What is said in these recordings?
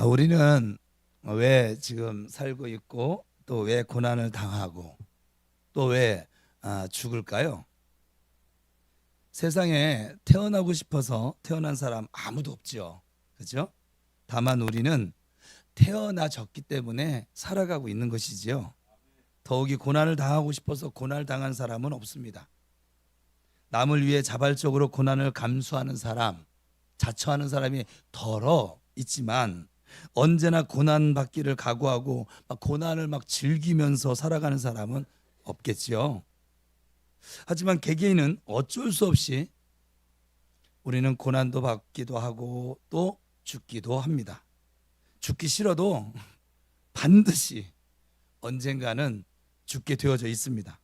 우리는 왜 지금 살고 있고 또 왜 고난을 당하고 또 왜 죽을까요? 세상에 태어나고 싶어서 태어난 사람 아무도 없죠. 그렇죠? 다만 우리는 태어나졌기 때문에 살아가고 있는 것이지요. 더욱이 고난을 당하고 싶어서 고난을 당한 사람은 없습니다. 남을 위해 자발적으로 고난을 감수하는 사람, 자처하는 사람이 덜어 있지만 언제나 고난 받기를 각오하고 고난을 즐기면서 살아가는 사람은 없겠지요. 하지만 개개인은 어쩔 수 없이 우리는 고난도 받기도 하고 또 죽기도 합니다. 죽기 싫어도 반드시 언젠가는 죽게 되어져 있습니다.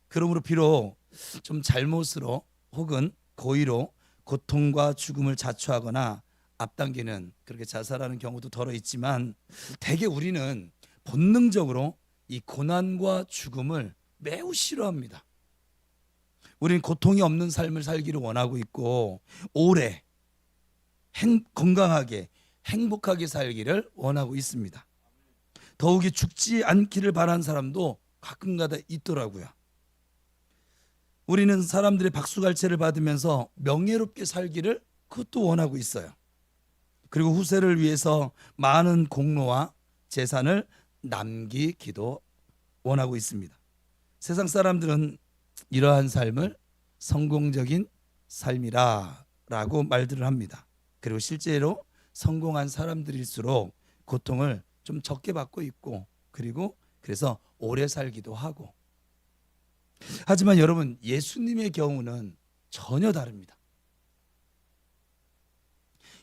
그러므로 비록 좀 잘못으로 혹은 고의로 고통과 죽음을 자초하거나 앞당기는 그렇게 자살하는 경우도 덜어 있지만 대개 우리는 본능적으로 이 고난과 죽음을 매우 싫어합니다. 우리는 고통이 없는 삶을 살기를 원하고 있고 오래 건강하게 행복하게 살기를 원하고 있습니다. 더욱이 죽지 않기를 바라는 사람도 가끔가다 있더라고요. 우리는 사람들의 박수갈채를 받으면서 명예롭게 살기를 그것도 원하고 있어요. 그리고 후세를 위해서 많은 공로와 재산을 남기기도 원하고 있습니다. 세상 사람들은 이러한 삶을 성공적인 삶이라고 말들을 합니다. 그리고 실제로 성공한 사람들일수록 고통을 좀 적게 받고 있고 그리고 그래서 오래 살기도 하고. 하지만 여러분, 예수님의 경우는 전혀 다릅니다.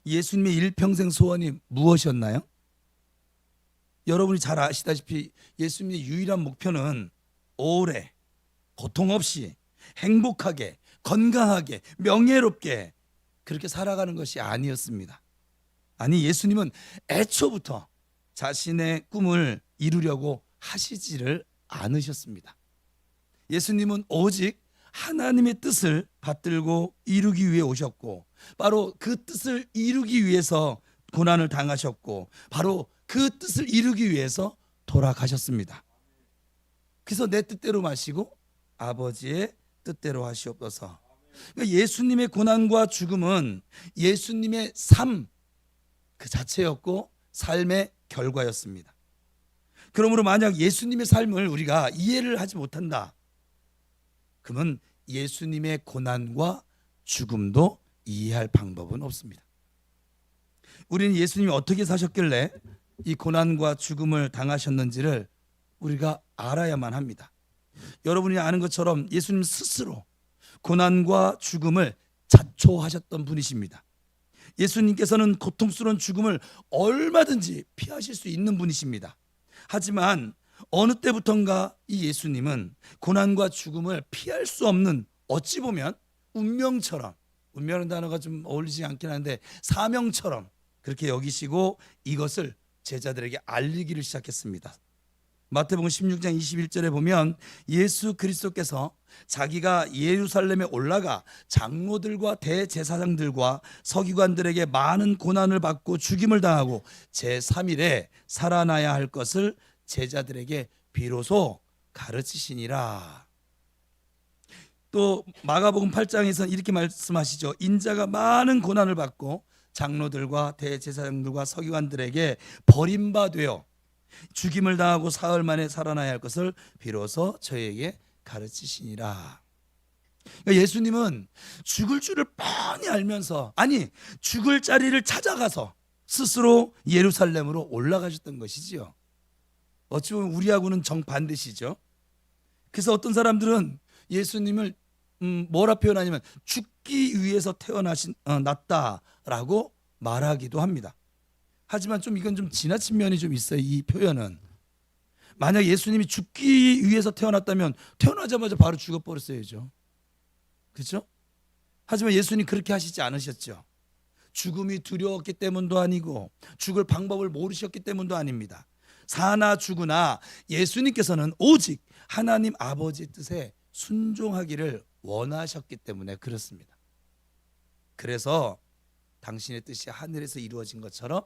예수님의 일평생 소원이 무엇이었나요? 여러분이 잘 아시다시피 예수님의 유일한 목표는 오래 고통 없이 행복하게 건강하게 명예롭게 그렇게 살아가는 것이 아니었습니다. 아니, 예수님은 애초부터 자신의 꿈을 이루려고 하시지를 않으셨습니다. 예수님은 오직 하나님의 뜻을 받들고 이루기 위해 오셨고 바로 그 뜻을 이루기 위해서 고난을 당하셨고 바로 그 뜻을 이루기 위해서 돌아가셨습니다. 그래서 내 뜻대로 마시고 아버지의 뜻대로 하시옵소서. 그러니까 예수님의 고난과 죽음은 예수님의 삶 그 자체였고 삶의 결과였습니다. 그러므로 만약 예수님의 삶을 우리가 이해를 하지 못한다, 그러면 예수님의 고난과 죽음도 이해할 방법은 없습니다. 우리는 예수님이 어떻게 사셨길래 이 고난과 죽음을 당하셨는지를 우리가 알아야만 합니다. 여러분이 아는 것처럼 예수님 스스로 고난과 죽음을 자초하셨던 분이십니다. 예수님께서는 고통스러운 죽음을 얼마든지 피하실 수 있는 분이십니다. 하지만 어느 때부턴가 이 예수님은 고난과 죽음을 피할 수 없는 어찌 보면 운명처럼, 운명이라는 단어가 좀 어울리지 않긴 한데 사명처럼 그렇게 여기시고 이것을 제자들에게 알리기를 시작했습니다. 마태복음 16장 21절에 보면 예수 그리스도께서 자기가 예루살렘에 올라가 장로들과 대제사장들과 서기관들에게 많은 고난을 받고 죽임을 당하고 제3일에 살아나야 할 것을 제자들에게 비로소 가르치시니라. 또 마가복음 8장에서 이렇게 말씀하시죠. 인자가 많은 고난을 받고 장로들과 대제사장들과 서기관들에게 버림받되어 죽임을 당하고 사흘 만에 살아나야 할 것을 비로소 저희에게 가르치시니라. 그러니까 예수님은 죽을 줄을 뻔히 알면서, 아니 죽을 자리를 찾아가서 스스로 예루살렘으로 올라가셨던 것이지요. 어찌 보면 우리하고는 정반대시죠. 그래서 어떤 사람들은 예수님을 뭐라 표현하냐면 죽기 위해서 났다라고 말하기도 합니다. 하지만 이건 좀 지나친 면이 좀 있어요. 이 표현은 만약 예수님이 죽기 위해서 태어났다면 태어나자마자 바로 죽어버렸어야죠. 그렇죠? 하지만 예수님 그렇게 하시지 않으셨죠. 죽음이 두려웠기 때문도 아니고 죽을 방법을 모르셨기 때문도 아닙니다. 사나 죽으나 예수님께서는 오직 하나님 아버지의 뜻에 순종하기를 원하셨기 때문에 그렇습니다. 그래서 당신의 뜻이 하늘에서 이루어진 것처럼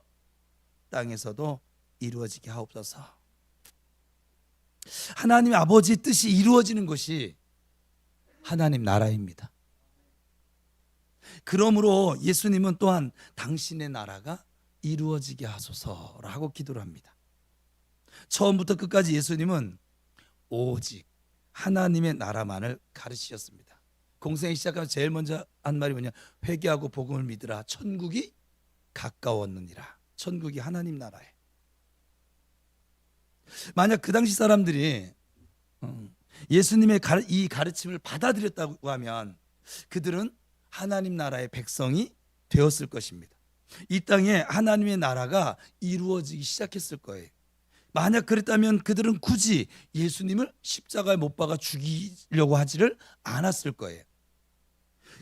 땅에서도 이루어지게 하옵소서. 하나님 아버지의 뜻이 이루어지는 것이 하나님 나라입니다. 그러므로 예수님은 또한 당신의 나라가 이루어지게 하소서라고 기도를 합니다. 처음부터 끝까지 예수님은 오직 하나님의 나라만을 가르치셨습니다. 공생이 시작하면 제일 먼저 한 말이 뭐냐? 회개하고 복음을 믿으라. 천국이 가까웠느니라. 천국이 하나님 나라에. 만약 그 당시 사람들이 예수님의 이 가르침을 받아들였다고 하면 그들은 하나님 나라의 백성이 되었을 것입니다. 이 땅에 하나님의 나라가 이루어지기 시작했을 거예요. 만약 그랬다면 그들은 굳이 예수님을 십자가에 못 박아 죽이려고 하지를 않았을 거예요.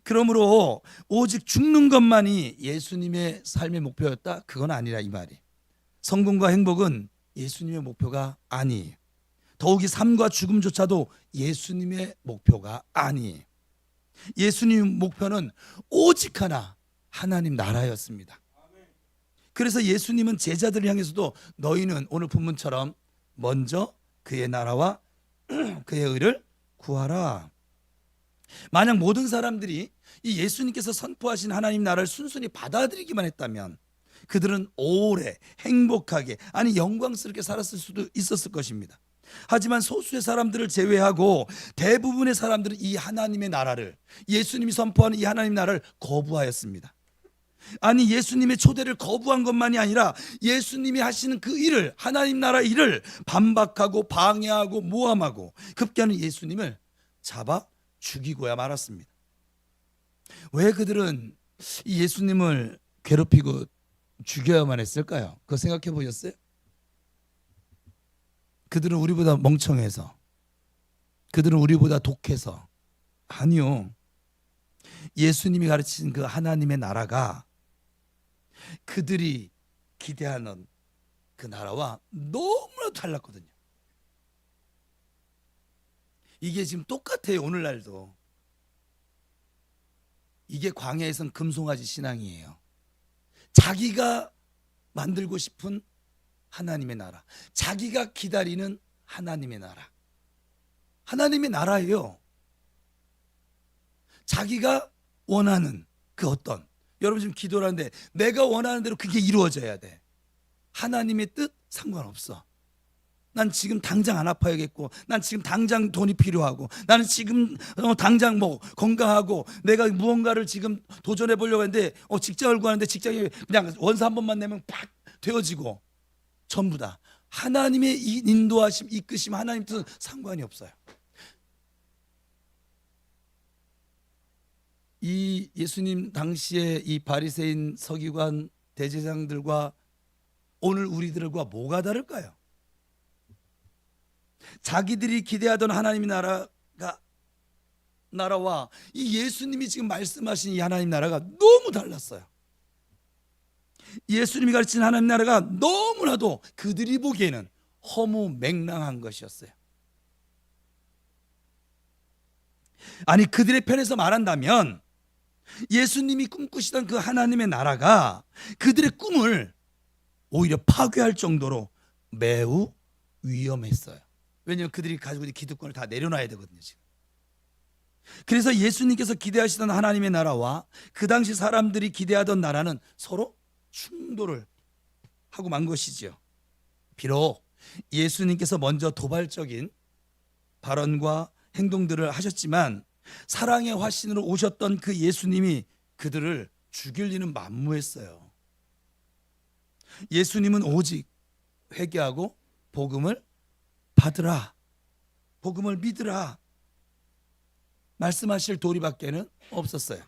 그러므로 오직 죽는 것만이 예수님의 삶의 목표였다? 그건 아니라 이 말이. 성공과 행복은 예수님의 목표가 아니에요. 더욱이 삶과 죽음조차도 예수님의 목표가 아니에요. 예수님의 목표는 오직 하나, 하나님 나라였습니다. 그래서 예수님은 제자들을 향해서도 너희는 오늘 본문처럼 먼저 그의 나라와 그의 의를 구하라. 만약 모든 사람들이 이 예수님께서 선포하신 하나님 나라를 순순히 받아들이기만 했다면 그들은 오래 행복하게, 아니 영광스럽게 살았을 수도 있었을 것입니다. 하지만 소수의 사람들을 제외하고 대부분의 사람들은 이 하나님의 나라를, 예수님이 선포하는 이 하나님 나라를 거부하였습니다. 아니 예수님의 초대를 거부한 것만이 아니라 예수님이 하시는 그 일을, 하나님 나라 일을 반박하고 방해하고 모함하고 급기야는 예수님을 잡아 죽이고야 말았습니다. 왜 그들은 이 예수님을 괴롭히고 죽여야만 했을까요? 그거 생각해 보셨어요? 그들은 우리보다 멍청해서, 그들은 우리보다 독해서. 아니요. 예수님이 가르치신 그 하나님의 나라가 그들이 기대하는 그 나라와 너무나 달랐거든요. 이게 지금 똑같아요. 오늘날도. 이게 광야에선 금송아지 신앙이에요. 자기가 만들고 싶은 하나님의 나라, 자기가 기다리는 하나님의 나라. 하나님의 나라예요. 자기가 원하는 그 어떤, 여러분 지금 기도를 하는데 내가 원하는 대로 그게 이루어져야 돼. 하나님의 뜻 상관없어. 난 지금 당장 안 아파야겠고, 난 지금 당장 돈이 필요하고, 나는 지금 당장 뭐 건강하고, 내가 무언가를 지금 도전해 보려고 하는데 직장을 구하는데 직장이 그냥 원서 한 번만 내면 팍 되어지고, 전부 다 하나님의 인도하심, 이끄심, 하나님 뜻은 상관이 없어요. 이 예수님 당시에 이 바리새인, 서기관, 대제사장들과 오늘 우리들과 뭐가 다를까요? 자기들이 기대하던 하나님의 나라와 이 예수님이 지금 말씀하신 이 하나님 나라가 너무 달랐어요. 예수님이 가르치는 하나님 나라가 너무나도 그들이 보기에는 허무맹랑한 것이었어요. 아니 그들의 편에서 말한다면 예수님이 꿈꾸시던 그 하나님의 나라가 그들의 꿈을 오히려 파괴할 정도로 매우 위험했어요. 왜냐하면 그들이 가지고 있는 기득권을 다 내려놔야 되거든요 지금. 그래서 예수님께서 기대하시던 하나님의 나라와 그 당시 사람들이 기대하던 나라는 서로 충돌을 하고 만 것이지요. 비록 예수님께서 먼저 도발적인 발언과 행동들을 하셨지만 사랑의 화신으로 오셨던 그 예수님이 그들을 죽일 리는 만무했어요. 예수님은 오직 회개하고 복음을 받으라, 복음을 믿으라 말씀하실 도리밖에는 없었어요.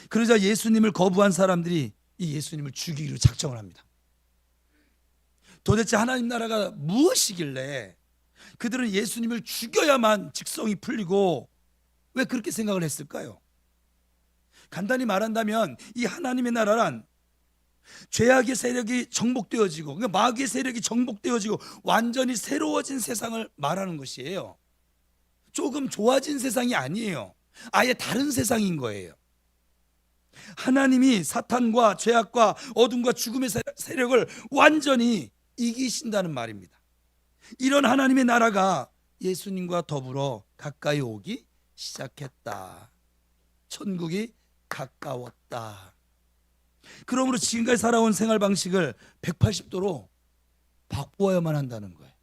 그러자 예수님을 거부한 사람들이 이 예수님을 죽이기로 작정을 합니다. 도대체 하나님 나라가 무엇이길래 그들은 예수님을 죽여야만 직성이 풀리고 왜 그렇게 생각을 했을까요? 간단히 말한다면 이 하나님의 나라란 죄악의 세력이 정복되어지고, 그러니까 마귀의 세력이 정복되어지고 완전히 새로워진 세상을 말하는 것이에요. 조금 좋아진 세상이 아니에요. 아예 다른 세상인 거예요. 하나님이 사탄과 죄악과 어둠과 죽음의 세력을 완전히 이기신다는 말입니다. 이런 하나님의 나라가 예수님과 더불어 가까이 오기 시작했다. 천국이 가까웠다. 그러므로 지금까지 살아온 생활 방식을 180도로 바꾸어야만 한다는 거예요.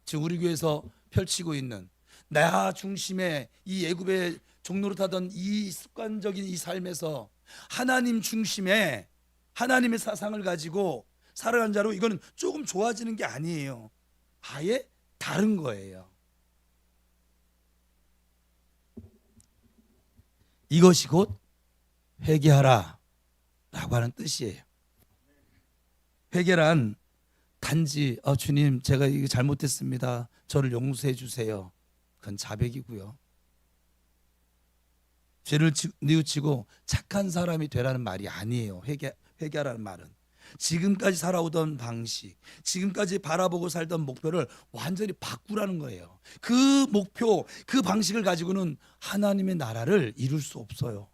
지금 우리 교회에서 펼치고 있는 나 중심의 이 애굽의 종로를 타던 이 습관적인 이 삶에서 하나님 중심의 하나님의 사상을 가지고 살아가는 자로, 이거는 조금 좋아지는 게 아니에요. 아예 다른 거예요. 이것이 곧 회개하라 라고 하는 뜻이에요. 회개란 단지 주님 제가 이거 잘못했습니다, 저를 용서해 주세요, 그건 자백이고요. 죄를 뉘우치고 착한 사람이 되라는 말이 아니에요. 회개하라는 말은 지금까지 살아오던 방식, 지금까지 바라보고 살던 목표를 완전히 바꾸라는 거예요. 그 목표, 그 방식을 가지고는 하나님의 나라를 이룰 수 없어요.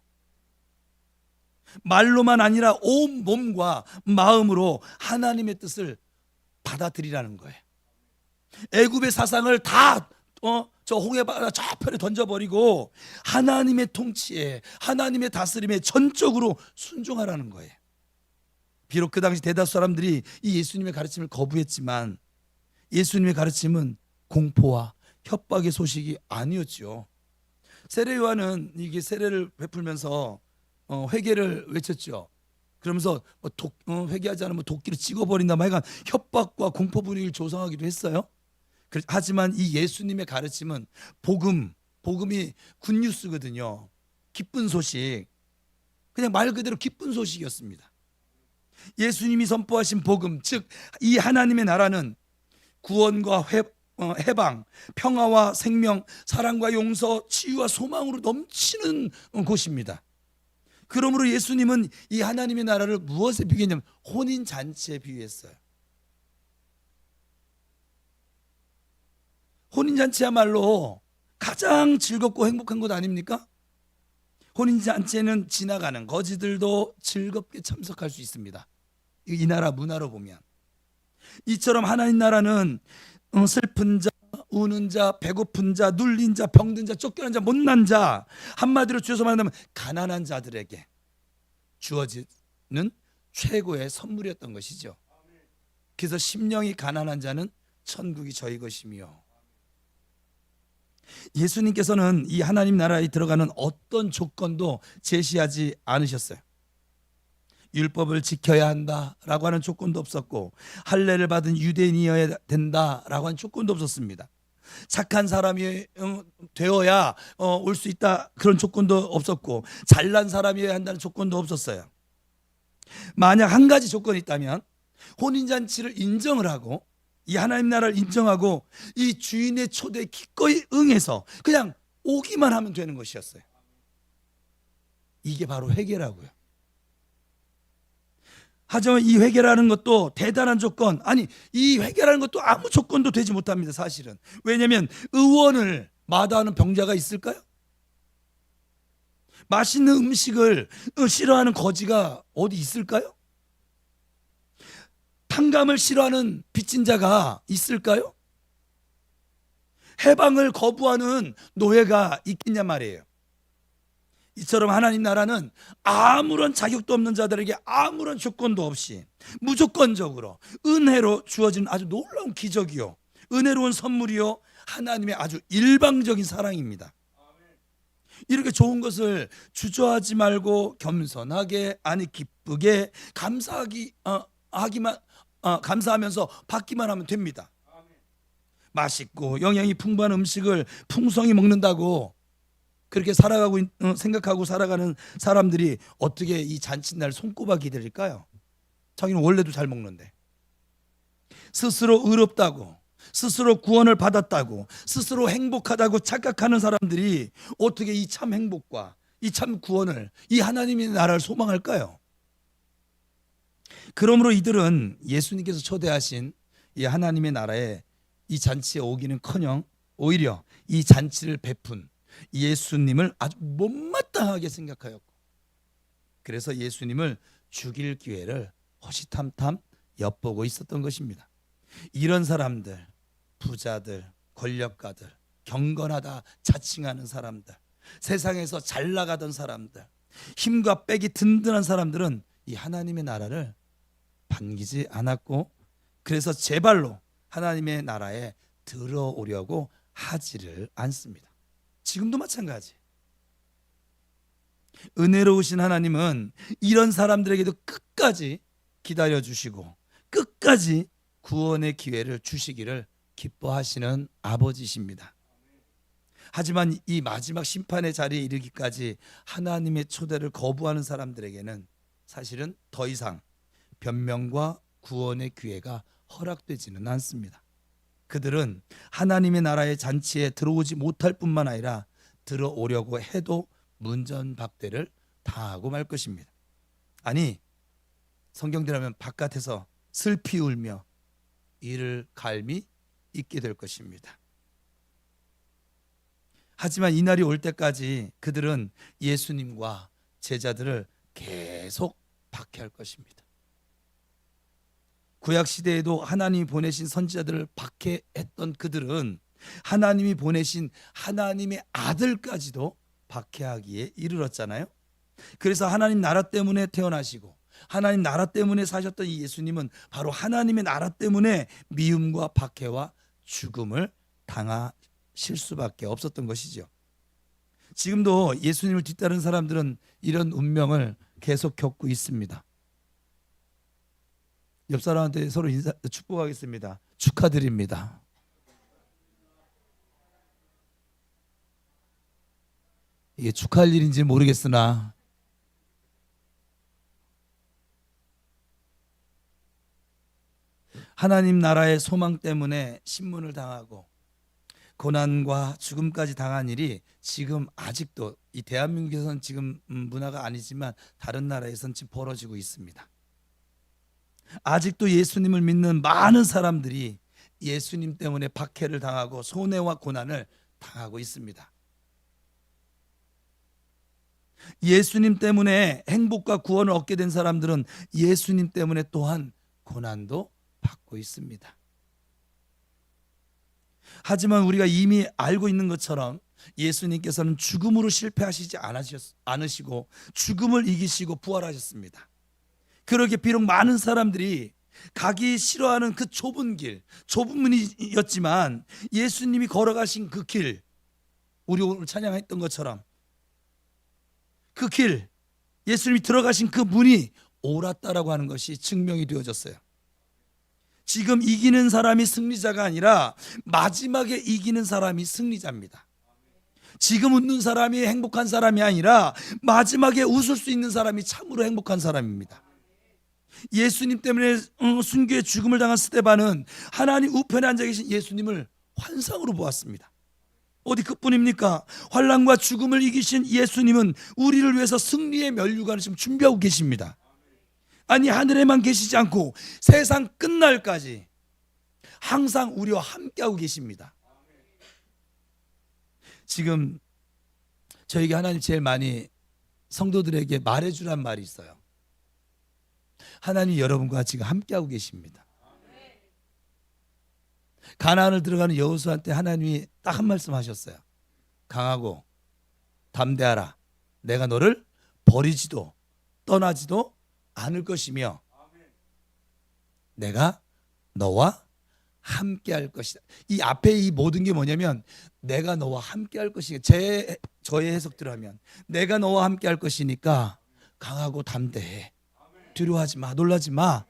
말로만 아니라 온 몸과 마음으로 하나님의 뜻을 받아들이라는 거예요. 애굽의 사상을 다 저 홍해바다 저편에 던져버리고 하나님의 통치에, 하나님의 다스림에 전적으로 순종하라는 거예요. 비록 그 당시 대다수 사람들이 이 예수님의 가르침을 거부했지만 예수님의 가르침은 공포와 협박의 소식이 아니었죠. 세례 요한은 이게 세례를 베풀면서 회개를 외쳤죠. 그러면서 회개하지 않으면 도끼로 찍어버린다, 하여간 협박과 공포 분위기를 조성하기도 했어요. 하지만 이 예수님의 가르침은 복음이 굿뉴스거든요. 기쁜 소식, 그냥 말 그대로 기쁜 소식이었습니다. 예수님이 선포하신 복음, 즉 이 하나님의 나라는 구원과 해방, 평화와 생명, 사랑과 용서, 치유와 소망으로 넘치는 곳입니다. 그러므로 예수님은 이 하나님의 나라를 무엇에 비유했냐면 혼인잔치에 비유했어요. 혼인잔치야말로 가장 즐겁고 행복한 것 아닙니까? 혼인잔치에는 지나가는 거지들도 즐겁게 참석할 수 있습니다. 이 나라 문화로 보면 이처럼 하나님 나라는 슬픈 자, 우는 자, 배고픈 자, 눌린 자, 병든 자, 쫓겨난 자, 못난 자, 한마디로 주어서 말하면 가난한 자들에게 주어지는 최고의 선물이었던 것이죠. 그래서 심령이 가난한 자는 천국이 저희 것이며, 예수님께서는 이 하나님 나라에 들어가는 어떤 조건도 제시하지 않으셨어요. 율법을 지켜야 한다라고 하는 조건도 없었고, 할례를 받은 유대인이어야 된다라고 하는 조건도 없었습니다. 착한 사람이 되어야 올 수 있다, 그런 조건도 없었고, 잘난 사람이어야 한다는 조건도 없었어요. 만약 한 가지 조건이 있다면 혼인잔치를 인정을 하고 이 하나님 나라를 인정하고 이 주인의 초대에 기꺼이 응해서 그냥 오기만 하면 되는 것이었어요. 이게 바로 회개라고요. 하지만 이 회개라는 것도 대단한 조건, 아니 이 회개라는 것도 아무 조건도 되지 못합니다, 사실은. 왜냐하면 의원을 마다하는 병자가 있을까요? 맛있는 음식을 싫어하는 거지가 어디 있을까요? 탕감을 싫어하는 빚진 자가 있을까요? 해방을 거부하는 노예가 있겠냐 말이에요. 이처럼 하나님 나라는 아무런 자격도 없는 자들에게 아무런 조건도 없이 무조건적으로 은혜로 주어지는 아주 놀라운 기적이요, 은혜로운 선물이요, 하나님의 아주 일방적인 사랑입니다. 이렇게 좋은 것을 주저하지 말고 겸손하게, 아니 기쁘게 감사하면서 받기만 하면 됩니다. 맛있고 영양이 풍부한 음식을 풍성히 먹는다고 그렇게 살아가고 생각하고 살아가는 사람들이 어떻게 이 잔칫날 손꼽아 기다릴까요? 자기는 원래도 잘 먹는데. 스스로 의롭다고, 스스로 구원을 받았다고, 스스로 행복하다고 착각하는 사람들이 어떻게 이 참 행복과 이 참 구원을, 이 하나님의 나라를 소망할까요? 그러므로 이들은 예수님께서 초대하신 이 하나님의 나라에 이 잔치에 오기는커녕 오히려 이 잔치를 베푼 예수님을 아주 못마땅하게 생각하였고, 그래서 예수님을 죽일 기회를 호시탐탐 엿보고 있었던 것입니다. 이런 사람들, 부자들, 권력가들, 경건하다 자칭하는 사람들, 세상에서 잘 나가던 사람들, 힘과 빽이 든든한 사람들은 이 하나님의 나라를 반기지 않았고, 그래서 제발로 하나님의 나라에 들어오려고 하지를 않습니다. 지금도 마찬가지. 은혜로우신 하나님은 이런 사람들에게도 끝까지 기다려주시고 끝까지 구원의 기회를 주시기를 기뻐하시는 아버지십니다. 하지만 이 마지막 심판의 자리에 이르기까지 하나님의 초대를 거부하는 사람들에게는 사실은 더 이상 변명과 구원의 기회가 허락되지는 않습니다. 그들은 하나님의 나라의 잔치에 들어오지 못할 뿐만 아니라 들어오려고 해도 문전박대를 당하고 말 것입니다. 아니, 성경대로면 바깥에서 슬피 울며 이를 갈미 있게 될 것입니다. 하지만 이날이 올 때까지 그들은 예수님과 제자들을 계속 박해할 것입니다. 구약 시대에도 하나님이 보내신 선지자들을 박해했던 그들은 하나님이 보내신 하나님의 아들까지도 박해하기에 이르렀잖아요. 그래서 하나님 나라 때문에 태어나시고 하나님 나라 때문에 사셨던 이 예수님은 바로 하나님의 나라 때문에 미움과 박해와 죽음을 당하실 수밖에 없었던 것이죠. 지금도 예수님을 뒤따르는 사람들은 이런 운명을 계속 겪고 있습니다. 옆 사람한테 서로 축복하겠습니다. 축하드립니다. 이게 축하할 일인지 모르겠으나 하나님 나라의 소망 때문에 신문을 당하고 고난과 죽음까지 당한 일이 지금 아직도 이 대한민국에서는 지금 문화가 아니지만 다른 나라에서는 지금 벌어지고 있습니다. 아직도 예수님을 믿는 많은 사람들이 예수님 때문에 박해를 당하고 손해와 고난을 당하고 있습니다. 예수님 때문에 행복과 구원을 얻게 된 사람들은 예수님 때문에 또한 고난도 받고 있습니다. 하지만 우리가 이미 알고 있는 것처럼 예수님께서는 죽음으로 실패하시지 않으시고 죽음을 이기시고 부활하셨습니다. 그러기에 비록 많은 사람들이 가기 싫어하는 그 좁은 길, 좁은 문이었지만 예수님이 걸어가신 그 길, 우리 오늘 찬양했던 것처럼 그 길, 예수님이 들어가신 그 문이 옳았다라고 하는 것이 증명이 되어졌어요. 지금 이기는 사람이 승리자가 아니라 마지막에 이기는 사람이 승리자입니다. 지금 웃는 사람이 행복한 사람이 아니라 마지막에 웃을 수 있는 사람이 참으로 행복한 사람입니다. 예수님 때문에 순교의 죽음을 당한 스데반은 하나님 우편에 앉아 계신 예수님을 환상으로 보았습니다. 어디 그뿐입니까? 환난과 죽음을 이기신 예수님은 우리를 위해서 승리의 면류관을 지금 준비하고 계십니다. 아니, 하늘에만 계시지 않고 세상 끝날까지 항상 우리와 함께하고 계십니다. 지금 저에게 하나님 제일 많이 성도들에게 말해주란 말이 있어요. 하나님 여러분과 지금 함께하고 계십니다. 가나안을 들어가는 여호수아한테 하나님이 딱 한 말씀 하셨어요. 강하고 담대하라. 내가 너를 버리지도 떠나지도 않을 것이며 내가 너와 함께할 것이다. 이 앞에 이 모든 게 뭐냐면 내가 너와 함께할 것이니까 저의 해석대로 하면 내가 너와 함께할 것이니까 강하고 담대해. 두려워하지 마. 놀라지 마.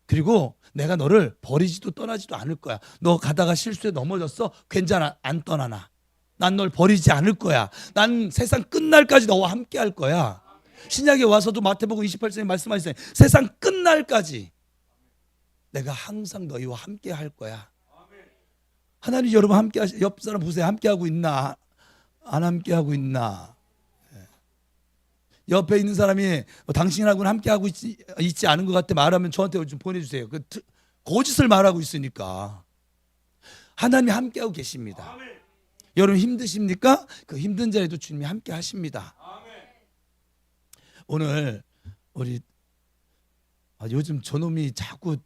그리고 내가 너를 버리지도 떠나지도 않을 거야. 너 가다가 실수에 넘어졌어? 괜찮아. 안 떠나나. 난 널 버리지 않을 거야. 난 세상 끝날까지 너와 함께 할 거야. 신약에 와서도 마태복음 28장에 말씀하셨어요. 세상 끝날까지 내가 항상 너희와 함께 할 거야. 하나님 여러분 함께 옆 사람 보세요. 함께 하고 있나? 안 함께 하고 있나? 옆에 있는 사람이 당신하고는 함께 하고 있지 않은 것 같아 말하면 저한테 좀 보내주세요. 거짓을 말하고 있으니까. 하나님이 함께하고 계십니다. 아멘. 여러분 힘드십니까? 그 힘든 자리에도 주님이 함께 하십니다. 아멘. 오늘 우리 요즘 저놈이 자꾸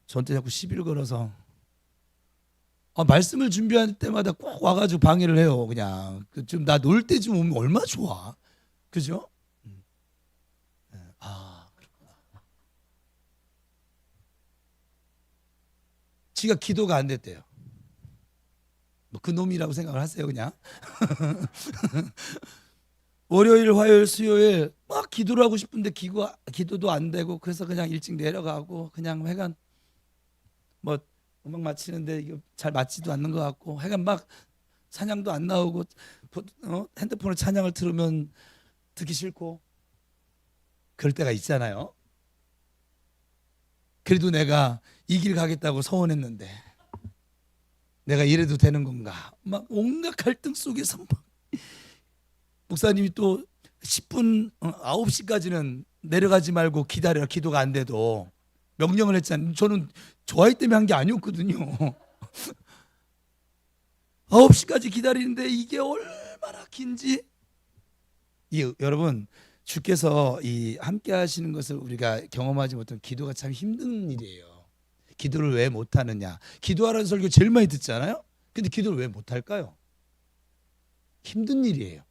저한테 자꾸 시비를 걸어서 말씀을 준비할 때마다 꼭 와가지고 방해를 해요. 그냥 좀 나 놀 때 좀 오면 얼마나 좋아, 그죠? 네. 그렇구나. 지가 기도가 안 됐대요. 뭐 그 놈이라고 생각을 하세요, 그냥. 월요일, 화요일, 수요일 막 기도를 하고 싶은데 기도도 안 되고, 그래서 그냥 일찍 내려가고, 그냥 하여간 뭐 음악 맞히는데 이거 잘 맞지도 않는 것 같고, 하여간 막 찬양도 안 나오고, 핸드폰을 찬양을 틀으면 듣기 싫고, 그럴 때가 있잖아요. 그래도 내가 이 길 가겠다고 서원했는데 내가 이래도 되는 건가? 막 온갖 갈등 속에서 막 목사님이 또 10분 9시까지는 내려가지 말고 기다려, 기도가 안 돼도, 명령을 했잖아요. 저는 저 아이 때문에 한 게 아니었거든요. 9시까지 기다리는데 이게 얼마나 긴지. 여러분, 주께서 이 함께 하시는 것을 우리가 경험하지 못한, 기도가 참 힘든 일이에요. 기도를 왜 못하느냐? 기도하라는 설교 제일 많이 듣잖아요. 근데 기도를 왜 못할까요? 힘든 일이에요.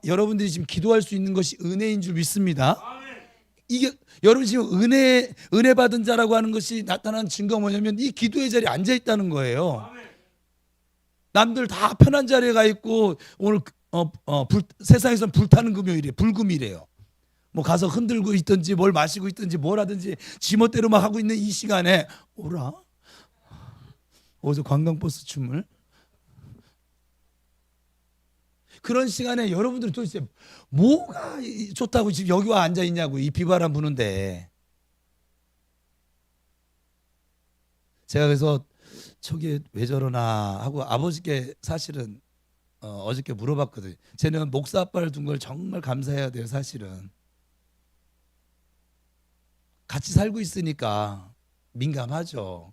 여러분들이 지금 기도할 수 있는 것이 은혜인 줄 믿습니다. 이게 여러분 지금 은혜 받은 자라고 하는 것이 나타나는 증거가 뭐냐면, 이 기도의 자리에 앉아 있다는 거예요. 남들 다 편한 자리에 가 있고, 오늘 세상에선 불타는 금요일이에요. 불금이래요. 뭐 가서 흔들고 있든지 뭘 마시고 있든지 뭘 하든지 지멋대로 막 하고 있는 이 시간에 오라? 어디서 관광버스 춤을? 그런 시간에 여러분들이 도대체 뭐가 좋다고 지금 여기 와 앉아 있냐고, 이 비바람 부는데. 제가 그래서 저게 왜 저러나 하고 아버지께 사실은 어저께 물어봤거든요. 쟤는 목사 아빠를 둔 걸 정말 감사해야 돼요. 사실은 같이 살고 있으니까 민감하죠.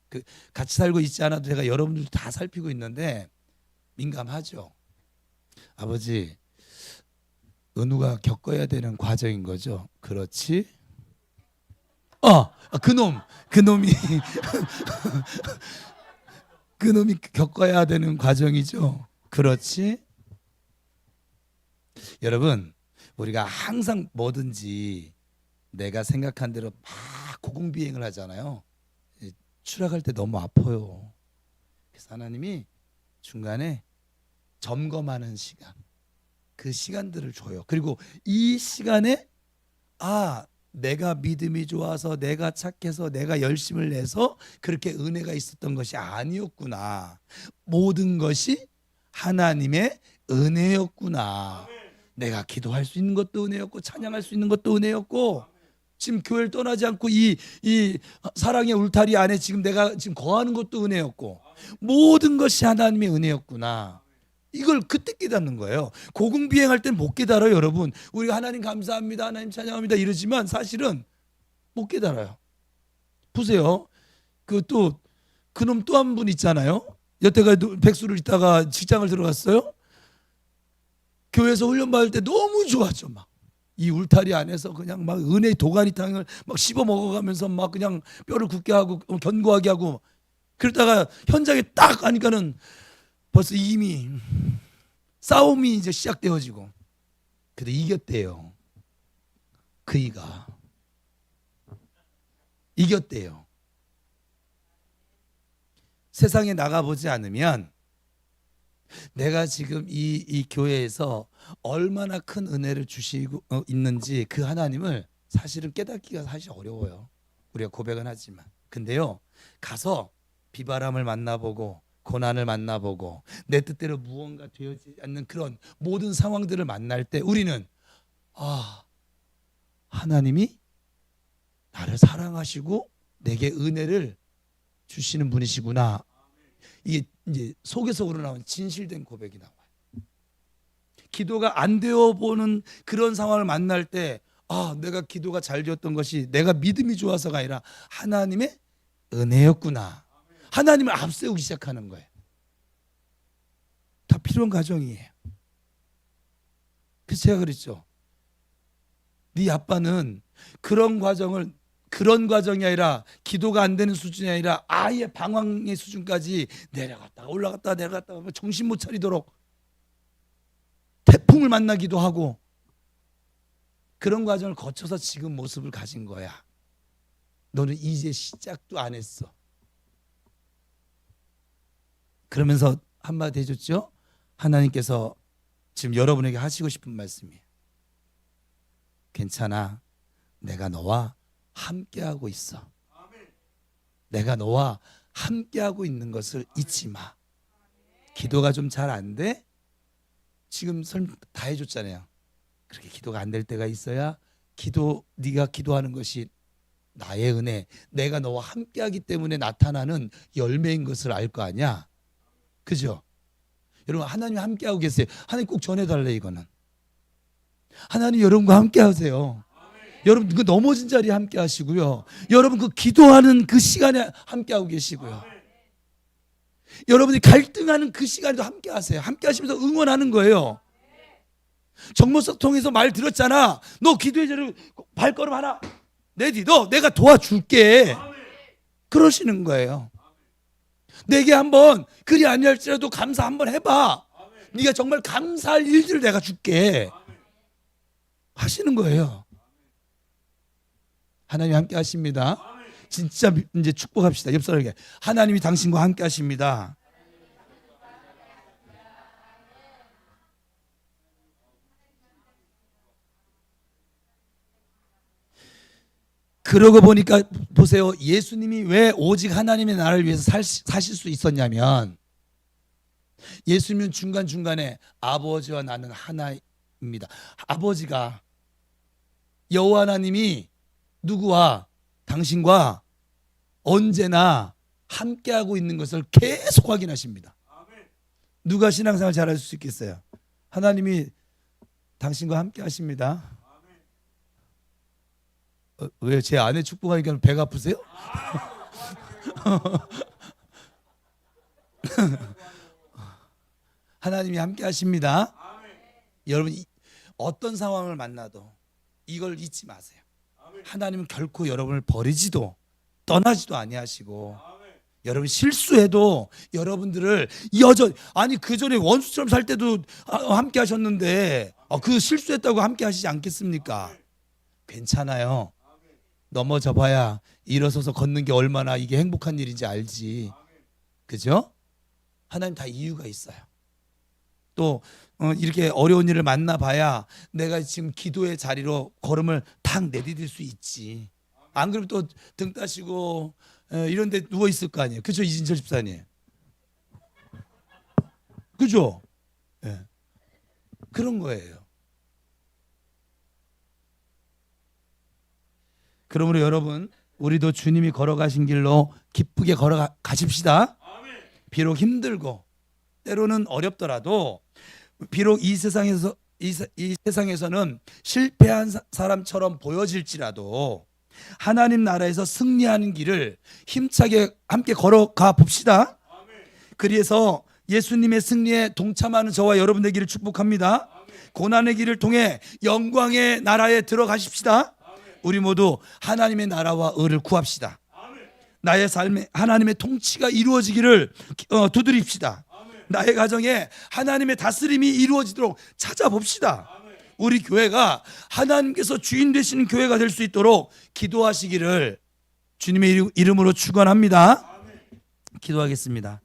같이 살고 있지 않아도 제가 여러분들 다 살피고 있는데 민감하죠. 아버지, 은우가 겪어야 되는 과정인 거죠. 그렇지? 그놈이 그놈이 겪어야 되는 과정이죠. 그렇지? 여러분, 우리가 항상 뭐든지 내가 생각한 대로 막 고공비행을 하잖아요. 추락할 때 너무 아파요. 그래서 하나님이 중간에 점검하는 시간, 그 시간들을 줘요. 그리고 이 시간에 내가 믿음이 좋아서, 내가 착해서, 내가 열심을 내서 그렇게 은혜가 있었던 것이 아니었구나. 모든 것이 하나님의 은혜였구나. 내가 기도할 수 있는 것도 은혜였고, 찬양할 수 있는 것도 은혜였고, 지금 교회를 떠나지 않고 이 사랑의 울타리 안에 지금 내가 지금 거하는 것도 은혜였고, 모든 것이 하나님의 은혜였구나. 이걸 그때 깨닫는 거예요. 고공비행할 땐 못 깨달아요. 여러분, 우리가 하나님 감사합니다, 하나님 찬양합니다 이러지만 사실은 못 깨달아요. 보세요. 그놈 또 한 분 있잖아요. 여태까지 백수를 있다가 직장을 들어갔어요. 교회에서 훈련 받을 때 너무 좋았죠. 막 이 울타리 안에서 그냥 막 은혜의 도가니탕을 막 씹어 먹어가면서 막 그냥 뼈를 굳게 하고 견고하게 하고, 그러다가 현장에 딱 가니까는 벌써 이미 싸움이 이제 시작되어지고. 근데 이겼대요. 그이가 이겼대요. 세상에 나가보지 않으면 내가 지금 이 교회에서 얼마나 큰 은혜를 주시고 있는지, 그 하나님을 사실은 깨닫기가 사실 어려워요. 우리가 고백은 하지만. 근데요, 가서 비바람을 만나보고 고난을 만나보고 내 뜻대로 무언가 되어지지 않는 그런 모든 상황들을 만날 때 우리는 하나님이 나를 사랑하시고 내게 은혜를 주시는 분이시구나. 이게 이제 속에서 우러나온 진실된 고백이 나와요. 기도가 안 되어 보는 그런 상황을 만날 때 내가 기도가 잘 되었던 것이 내가 믿음이 좋아서가 아니라 하나님의 은혜였구나. 하나님을 앞세우기 시작하는 거예요. 다 필요한 과정이에요. 그래서 제가 그랬죠. 네 아빠는 그런 과정이 아니라 기도가 안 되는 수준이 아니라 아예 방황의 수준까지 내려갔다가 올라갔다가 내려갔다가 정신 못 차리도록 태풍을 만나기도 하고 그런 과정을 거쳐서 지금 모습을 가진 거야. 너는 이제 시작도 안 했어. 그러면서 한마디 해줬죠. 하나님께서 지금 여러분에게 하시고 싶은 말씀이에요. 괜찮아. 내가 너와 함께하고 있어. 내가 너와 함께하고 있는 것을 잊지 마. 기도가 좀 잘 안 돼? 지금 설명 다 해줬잖아요. 그렇게 기도가 안 될 때가 있어야 네가 기도하는 것이 나의 은혜, 내가 너와 함께하기 때문에 나타나는 열매인 것을 알 거 아니야. 그죠? 여러분, 하나님 함께하고 계세요. 하나님 꼭 전해달래. 이거는 하나님 여러분과 함께하세요. 여러분 그 넘어진 자리에 함께하시고요. 여러분 그 기도하는 그 시간에 함께하고 계시고요. 여러분이 갈등하는 그 시간에도 함께하세요. 함께하시면서 응원하는 거예요. 정모석 통해서 말 들었잖아. 너 기도의 자리로 발걸음 하나 내디뎌. 내가 도와줄게. 그러시는 거예요. 내게 한번 그리 아니할지라도 감사 한번 해봐. 네가 정말 감사할 일들을 내가 줄게. 하시는 거예요. 하나님 함께 하십니다. 진짜 이제 축복합시다. 옆 사람에게 하나님이 당신과 함께 하십니다. 그러고 보니까 보세요. 예수님이 왜 오직 하나님의 나라를 위해서 사실 수 있었냐면 예수님은 중간중간에 아버지와 나는 하나입니다. 아버지가 여호와 하나님이 누구와 당신과 언제나 함께하고 있는 것을 계속 확인하십니다. 누가 신앙생활 잘할 수 있겠어요? 하나님이 당신과 함께 하십니다. 왜 제 아내 축복하니까 배가 아프세요? 하나님이 함께 하십니다. 여러분 어떤 상황을 만나도 이걸 잊지 마세요. 하나님은 결코 여러분을 버리지도 떠나지도 아니하시고 여러분 실수해도 여러분들을 여전히 아니 그 전에 원수처럼 살 때도 함께 하셨는데 그 실수했다고 함께 하시지 않겠습니까? 괜찮아요. 넘어져 봐야 일어서서 걷는 게 얼마나 이게 행복한 일인지 알지. 그죠? 하나님 다 이유가 있어요. 또 이렇게 어려운 일을 만나봐야 내가 지금 기도의 자리로 걸음을 탁 내디딜 수 있지. 안 그러면 또 등 따시고 이런 데 누워 있을 거 아니에요. 그죠? 이진철 집사님. 그죠? 네. 그런 거예요. 그러므로 여러분 우리도 주님이 걸어가신 길로 기쁘게 걸어가십시다. 비록 힘들고 때로는 어렵더라도 비록 이 세상에서는 실패한 사람처럼 보여질지라도 하나님 나라에서 승리하는 길을 힘차게 함께 걸어가 봅시다. 그래서 예수님의 승리에 동참하는 저와 여러분 되기를 축복합니다. 고난의 길을 통해 영광의 나라에 들어가십시다. 우리 모두 하나님의 나라와 의를 구합시다. 나의 삶에 하나님의 통치가 이루어지기를 두드립시다. 나의 가정에 하나님의 다스림이 이루어지도록 찾아봅시다. 우리 교회가 하나님께서 주인 되시는 교회가 될 수 있도록 기도하시기를 주님의 이름으로 축원합니다. 기도하겠습니다.